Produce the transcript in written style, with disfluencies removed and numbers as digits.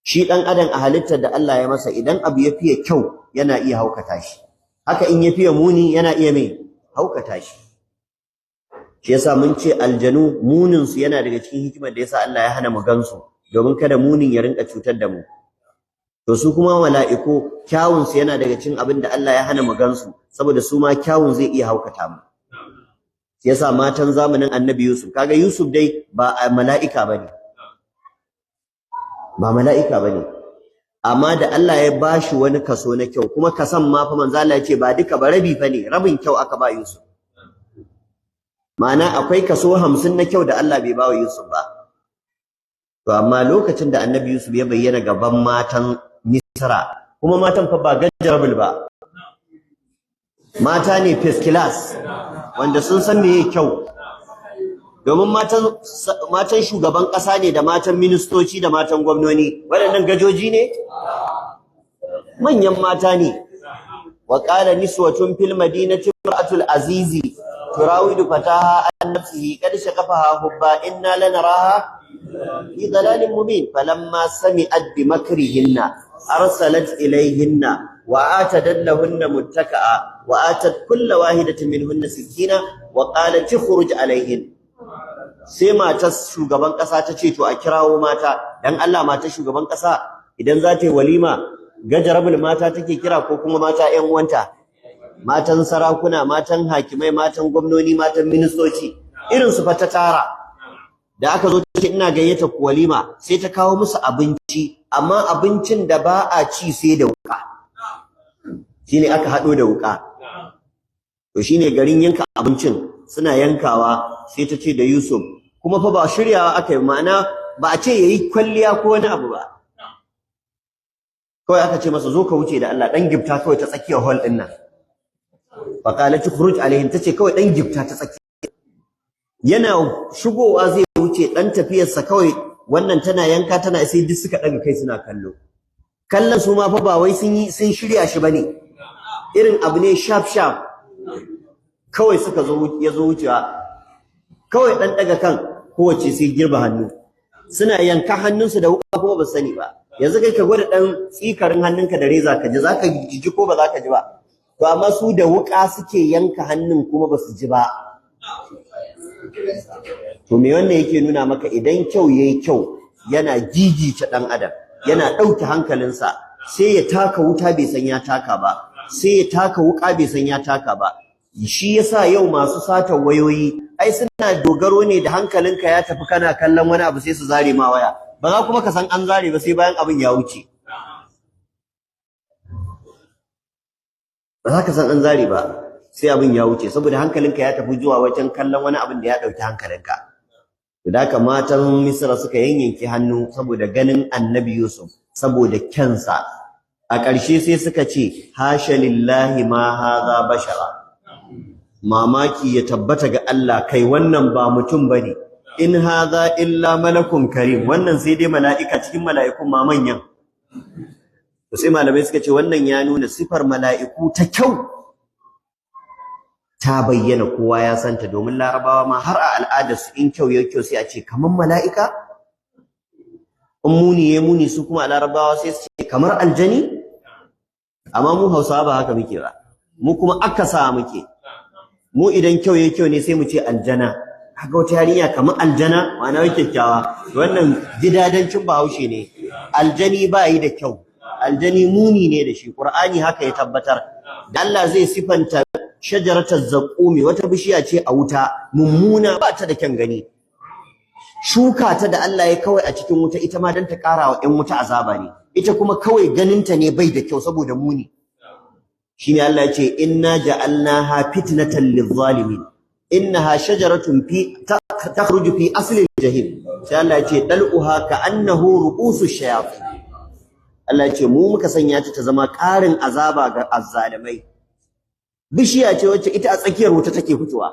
shi dan adam a halittar da Allah ya masa idan abu ya fiye kyau yana iya haukata shi, haka in ya fiye muni yana iya haukata shi. Shi yasa mun ce aljanu munin su yana daga cikin hikimar da yasa Allah ya hana mu gansu, domin kada munin ya rinka cutar da mu. To su kuma mala'iku kyawun su yana daga cikin abin da Allah ya hana mu gansu, saboda su ma kyawun zai iya haukata mu. Shi yasa matan zamanin Annabi Yusuf, kaga Yusuf dai ba mala'ika bane, ba mala'ika bane, amma da Allah ya bashi wani kaso na kyau, kuma kasan ma fa manzo Allah ya ce ba duka ba, rabi fa ne, rabin kyau aka ba Yusuf. Ma'ana akwai kaso 50 na kyau da Allah bai bawa Yusuf ba. To amma lokacin da Annabi Yusuf ya bayyana gaban matan Misra, kuma matan fa ba gajarabul ba, mata ne first class wanda sun san meye kyau, domin matan shugaban ƙasa ne da matan ministoci da matan gwamnoni, waɗannan gajoji ne, manyan mata ne. Wa qala niswatun fil madinati imra'atul azizi turawidu fataha an nafsihi qad shaqafaha hubba inna lanaraha fi dalalin mubin falamma sami'at bimakrihinna arsalat ilayhinna wa atadat lahunna muttaka'a wa atat kulla wahidatin minhunna sikina wa qalat ikhruj alayhin. Sai matar shugaban kasa ta ce to a kirawo mata, dan Allah matar shugaban kasa idan za ta yi walima gajarabul mata take kira ko kuma mata ƴan uwanta, matan sarakuna, matan hakimai, matan gwamnoni, matan ministoci, irin su fa ta tara. Da aka zo ta ce ina gayyata ku walima, sai ta kawo musu abinci, amma abincin da ba a ci sai da wuka, shine aka hado da wuka. To shine garin yanka abincin suna yankawa, sai ta ce da Yusuf, kuma fa ba shiryawa aka yi, ma'ana ba a ce yayi kwalliya ko wani abu ba, kawai aka ce masa zo ka wuce da Allah, dan gifta kawai ta tsakiyar hall din nan. Fa qalat khuruj alaihim, tace kawai dan gifta ta tsakiya. Yana shigowa zai wuce, dan tafiyarsa kawai wannan tana yanka tana, sai duk suka daga kai suna kallo. Kallon su ma fa ba wai sun shirya shi bane, irin abu ne sharp kawai suka zo wucewa, kawai dan daga kan kowace sai girba hannu, suna yanka hannunsu da wuka kuma ba su sani ba. Yanzu kai ka gwada dan tsikarin hannunka da reza ka ji, zaka ji ko ba zaka ji ba. To amma su da wuka suke yanka hannun kuma ba su ji ba. To me wannan yake nuna maka, idan kyau yayi kyau yana gigice dan adam, yana dauke hankalinsa, sai ya taka wuta bai san ya taka ba, sai ya taka wuka bai san ya taka ba. Shi yasa yau masu satan wayoyi ai suna dogaro ne da hankalinka ya tafi kana kallon wani abu sai su zare ma waya, ba za kuma ka san an zare ba sai bayan abin ya wuce. Ba za ka san an zare ba sai abin ya wuce, saboda hankalinka ya tafi zuwa wajen kallon wani abin da ya dauki hankalinka. Da haka matan Misra suka yanyanke hannu saboda ganin Annabi Yusuf, saboda kyansa. A ƙarshe sai suka ce hasha lillahi ma hadha bashara, mamaki ya tabbata ga Allah, kai wannan ba mutum bane, in hadha illa malakun karim, wannan sai dai mala'ika cikin mala'ikun ma manyan. To sai malamai suka ce wannan ya nuna sifar mala'iku ta kyau ta bayyana, kowa ya santa, domin Larabawa ma har a al'adar su in kyau yayi kyau sai a ce kaman mala'ika, in muni yayi muni su kuma a Larabawa sai su ce kamar aljani. Amma mu Hausawa ba haka muke ba, mu kuma akasa muke. Mu idan kyau yayi kyau ne sai mu ce aljana, kaga wata yarinya kamar aljana, ma'ana wai kyakkyawa. Wannan gidadancin Bahaushe ne. Aljani ba yi da kyau, aljani muni ne da shi, Qur'ani haka ya tabbatar. Da Allah zai sifanta shajaratar zaqqumi, wata bishiya ce a wuta, mummuna, ba ta da kyan gani. Shuka ta da Allah ya kawai a cikin wuta, ita ma dan ta karawa ƴan wuta azaba ne, ita kuma kawai ganinta ne bai da kyau saboda muni. Shine Allah ya ce inna ja'alnaha fitnatan lil-zalimin innaha shajaratun takhruju fi asli al-jahim. Sai Allah ya ce dal'uha ka'annahu ru'usush shayatin. Allah ya ce mu muka sanya ta zama ƙarin azaba ga azzalimai. Bishiya ce wacce ita a tsakiyar wuta take fitowa,